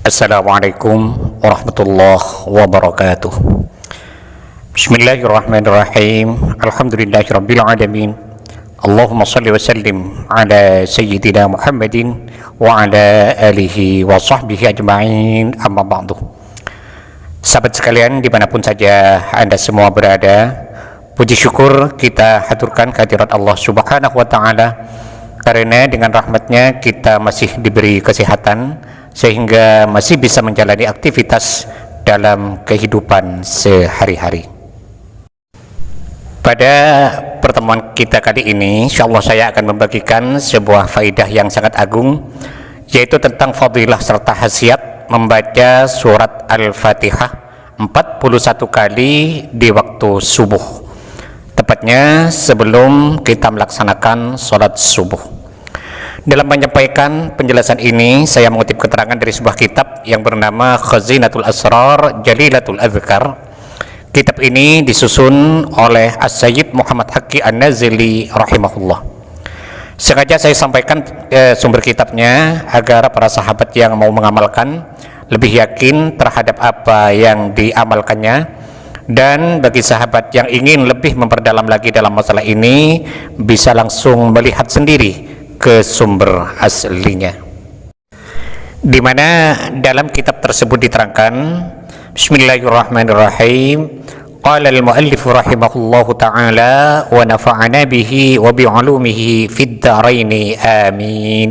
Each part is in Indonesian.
Assalamualaikum warahmatullahi wabarakatuh. Bismillahirrahmanirrahim. Alhamdulillahirabbil alamin. Allahumma shalli wa sallim ala sayyidina Muhammadin wa ala alihi wa sahbihi ajma'in. Amma ba'du. Sahabat sekalian dimanapun saja Anda semua berada, puji syukur kita haturkan kehadirat Allah Subhanahu wa ta'ala, karena dengan rahmatnya kita masih diberi kesehatan sehingga masih bisa menjalani aktivitas dalam kehidupan sehari-hari. Pada pertemuan kita kali ini, insyaallah saya akan membagikan sebuah faidah yang sangat agung, yaitu tentang fadilah serta khasiat membaca surat Al-Fatihah 41 kali di waktu subuh, tepatnya sebelum kita melaksanakan sholat subuh. Dalam menyampaikan penjelasan ini, saya mengutip keterangan dari sebuah kitab yang bernama Khazinatul Asrar Jalilatul Adhkar. Kitab ini disusun oleh As-Sayyid Muhammad Haqqi An-Nazili rahimahullah. Sengaja saya sampaikan sumber kitabnya agar para sahabat yang mau mengamalkan lebih yakin terhadap apa yang diamalkannya, dan bagi sahabat yang ingin lebih memperdalam lagi dalam masalah ini bisa langsung melihat sendiri ke sumber aslinya, di mana dalam kitab tersebut diterangkan, Bismillahirrahmanirrahim. Qala al-muallif rahimahullahu ta'ala wa nafa'ana bihi wa bi'ulumihi fid dharaini amin.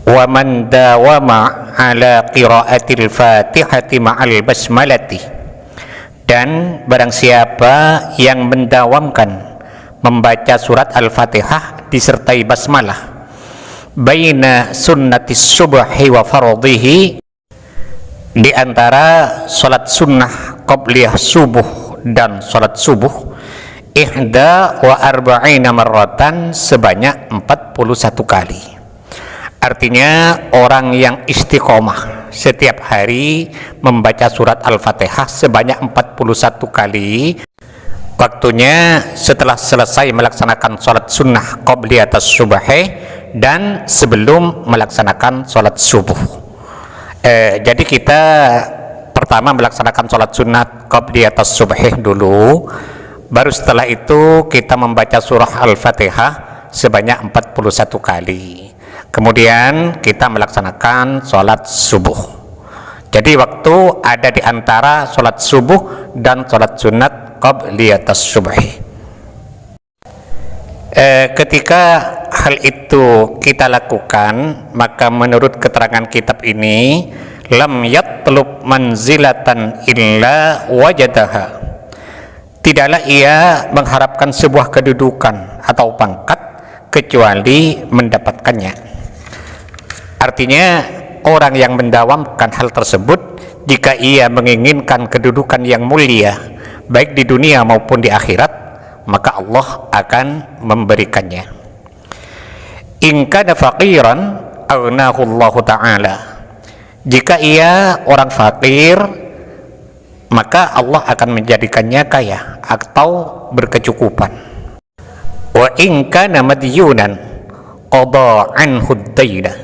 Wa man dawama ala qiraatil fatihati ma'al basmalati, dan barang siapa yang mendawamkan membaca surat Al-Fatihah disertai basmalah baina sunnatis subhi wa fardhihi, di antara salat sunnah qabliyah subuh dan salat subuh, ihda wa arba'ina marratan, sebanyak 41 kali. Artinya orang yang istiqomah setiap hari membaca surat Al-Fatihah sebanyak 41 kali, waktunya setelah selesai melaksanakan sholat sunnah qabliyatas subhi dan sebelum melaksanakan sholat subuh. Jadi kita pertama melaksanakan sholat sunnah qabliyatas subhi dulu, baru setelah itu kita membaca surah Al-Fatihah sebanyak 41 kali, kemudian kita melaksanakan sholat subuh. Jadi waktu ada di antara sholat subuh dan sholat sunat qabliyatas subhi. Ketika hal itu kita lakukan, maka menurut keterangan kitab ini, lam yatlub manzilatan illa wajadaha, tidaklah ia mengharapkan sebuah kedudukan atau pangkat kecuali mendapatkannya. Artinya orang yang mendawamkan hal tersebut, jika ia menginginkan kedudukan yang mulia baik di dunia maupun di akhirat, maka Allah akan memberikannya. In kana faqiran aghnahu Allah ta'ala, jika ia orang fakir, maka Allah akan menjadikannya kaya atau berkecukupan. Wa in kana madyunan qada anhu ad-daina,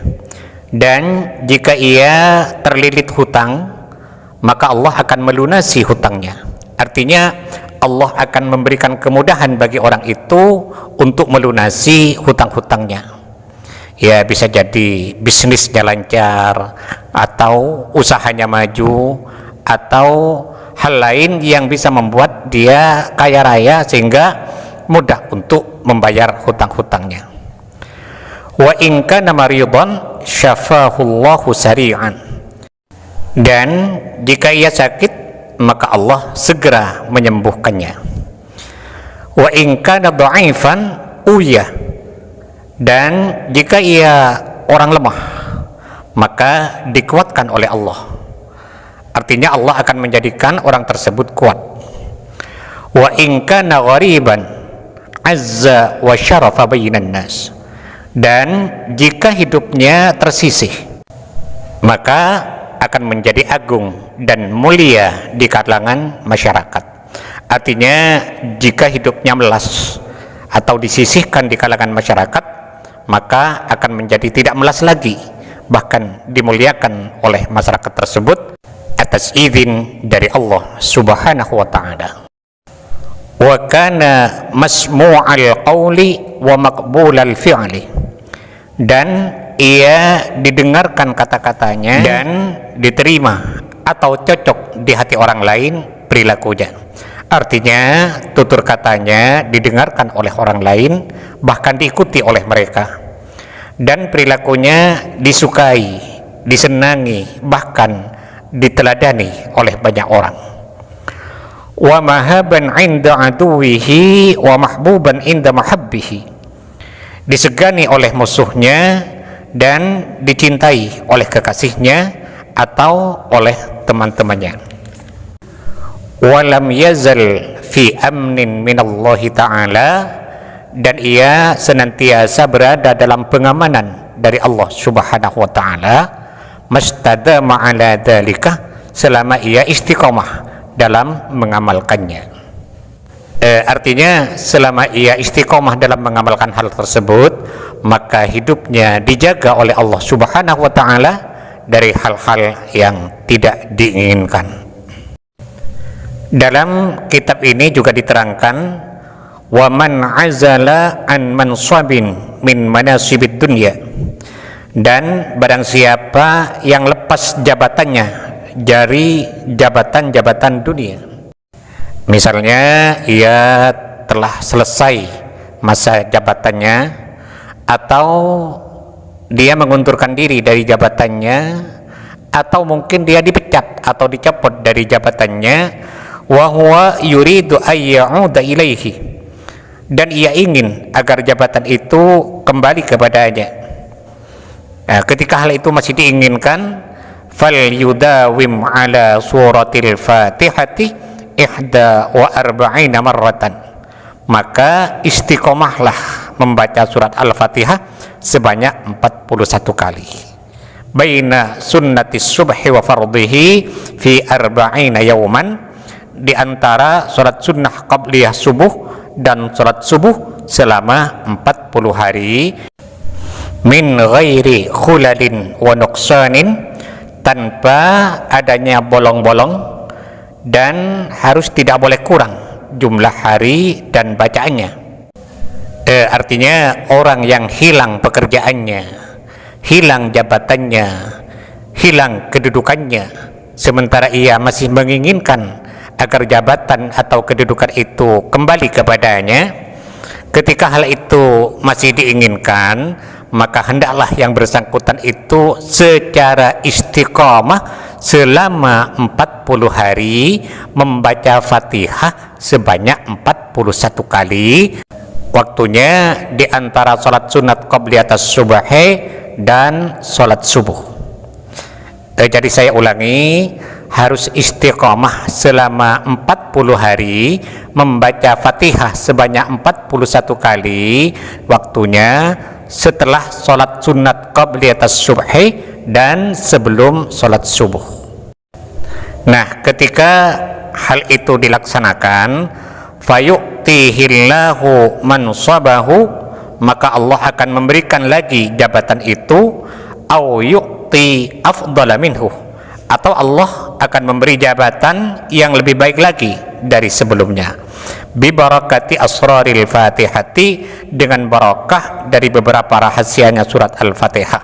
dan jika ia terlilit hutang, maka Allah akan melunasi hutangnya. Artinya Allah akan memberikan kemudahan bagi orang itu untuk melunasi hutang-hutangnya. Ya, bisa jadi bisnisnya lancar, atau usahanya maju, atau hal lain yang bisa membuat dia kaya raya sehingga mudah untuk membayar hutang-hutangnya. Wa in kana maridan syafahullahu sari'an, dan jika ia sakit maka Allah segera menyembuhkannya. Wa in kana dha'ifan uyah, dan jika ia orang lemah maka dikuatkan oleh Allah. Artinya Allah akan menjadikan orang tersebut kuat. Wa in kana ghariban azza wa syarafa bainan nas, dan jika hidupnya tersisih maka akan menjadi agung dan mulia di kalangan masyarakat. Artinya jika hidupnya melas atau disisihkan di kalangan masyarakat, maka akan menjadi tidak melas lagi, bahkan dimuliakan oleh masyarakat tersebut atas izin dari Allah Subhanahu wa ta'ala. Wa kana masmu'al qawli wa maqbulal fi'li, dan ia didengarkan kata-katanya dan diterima atau cocok di hati orang lain perilakunya. Artinya tutur katanya didengarkan oleh orang lain, bahkan diikuti oleh mereka, dan perilakunya disukai, disenangi, bahkan diteladani oleh banyak orang. Wa mahaban 'inda aduwihi wa mahbuban 'inda mahabbihi, disegani oleh musuhnya dan dicintai oleh kekasihnya atau oleh teman-temannya. Walam yazal fi amnin minallahi ta'ala, dan ia senantiasa berada dalam pengamanan dari Allah Subhanahu wa ta'ala, mastadama ala dzalika, selama ia istiqomah dalam mengamalkannya. Artinya selama ia istiqomah dalam mengamalkan hal tersebut, maka hidupnya dijaga oleh Allah Subhanahu wa ta'ala dari hal-hal yang tidak diinginkan. Dalam kitab ini juga diterangkan, wa man azala an mansabin min manasibid dunya, dan barang siapa yang lepas jabatannya dari jabatan-jabatan dunia, misalnya ia telah selesai masa jabatannya, atau dia mengundurkan diri dari jabatannya, atau mungkin dia dipecat atau dicopot dari jabatannya, wa huwa yuridu ay ya'uda ilaihi, dan ia ingin agar jabatan itu kembali kepadanya. Ketika hal itu masih diinginkan, fal yudawim ala suratil fatihati ihda wa arba'ina marratan, maka istiqomahlah membaca surat Al-Fatihah sebanyak 41 kali. Baina sunnatis subhi wa fardhihi fi arba'ina yawman, di antara surat sunnah qabliyah subuh dan surat subuh selama 40 hari, min ghairi khulalin wa nuqsanin, tanpa adanya bolong-bolong, dan harus tidak boleh kurang jumlah hari dan bacaannya. Artinya orang yang hilang pekerjaannya, hilang jabatannya, hilang kedudukannya, sementara ia masih menginginkan agar jabatan atau kedudukan itu kembali kepadanya, ketika hal itu masih diinginkan, maka hendaklah yang bersangkutan itu secara istiqomah selama 40 hari membaca Fatihah sebanyak 41 kali, waktunya di antara salat sunat qabliyatas subhi dan salat subuh. Jadi saya ulangi, harus istiqomah selama 40 hari membaca Fatihah sebanyak 41 kali, waktunya setelah sholat sunat qabliyatas subhi dan sebelum sholat subuh. Nah, ketika hal itu dilaksanakan, fayu'tihillahu mansabahu, maka Allah akan memberikan lagi jabatan itu, au yu'ti afdala minhu, atau Allah akan memberi jabatan yang lebih baik lagi dari sebelumnya, bi barakati asraril fatihati, dengan barakah dari beberapa rahasianya surat Al-Fatihah.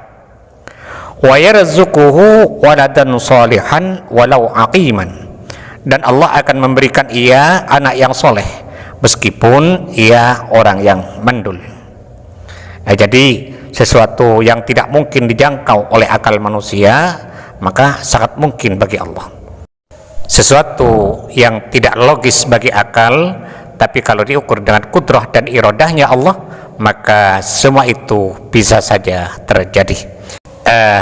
Wa yarzuquhu waladan salihan walau aqiman, dan Allah akan memberikan ia anak yang soleh meskipun ia orang yang mandul. Jadi sesuatu yang tidak mungkin dijangkau oleh akal manusia, maka sangat mungkin bagi Allah. Sesuatu yang tidak logis bagi akal, tapi kalau diukur dengan kudrah dan iradahnya Allah, maka semua itu bisa saja terjadi.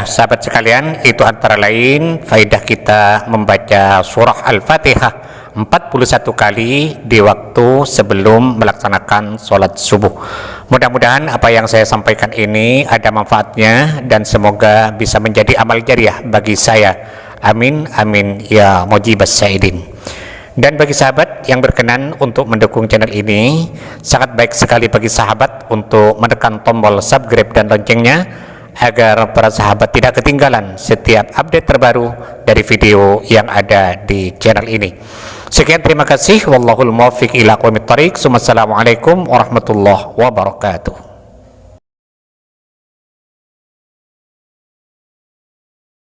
Sahabat sekalian, itu antara lain faedah kita membaca surah Al-Fatihah 41 kali di waktu sebelum melaksanakan sholat subuh. Mudah-mudahan apa yang saya sampaikan ini ada manfaatnya, dan semoga bisa menjadi amal jariah bagi saya. Amin, amin ya mujibas sa'idin. Dan bagi sahabat yang berkenan untuk mendukung channel ini, sangat baik sekali bagi sahabat untuk menekan tombol subscribe dan loncengnya, agar para sahabat tidak ketinggalan setiap update terbaru dari video yang ada di channel ini. Sekian, terima kasih. Wallahul muwaffiq ila aqwamit thoriq. Wassalamualaikum warahmatullahi wabarakatuh.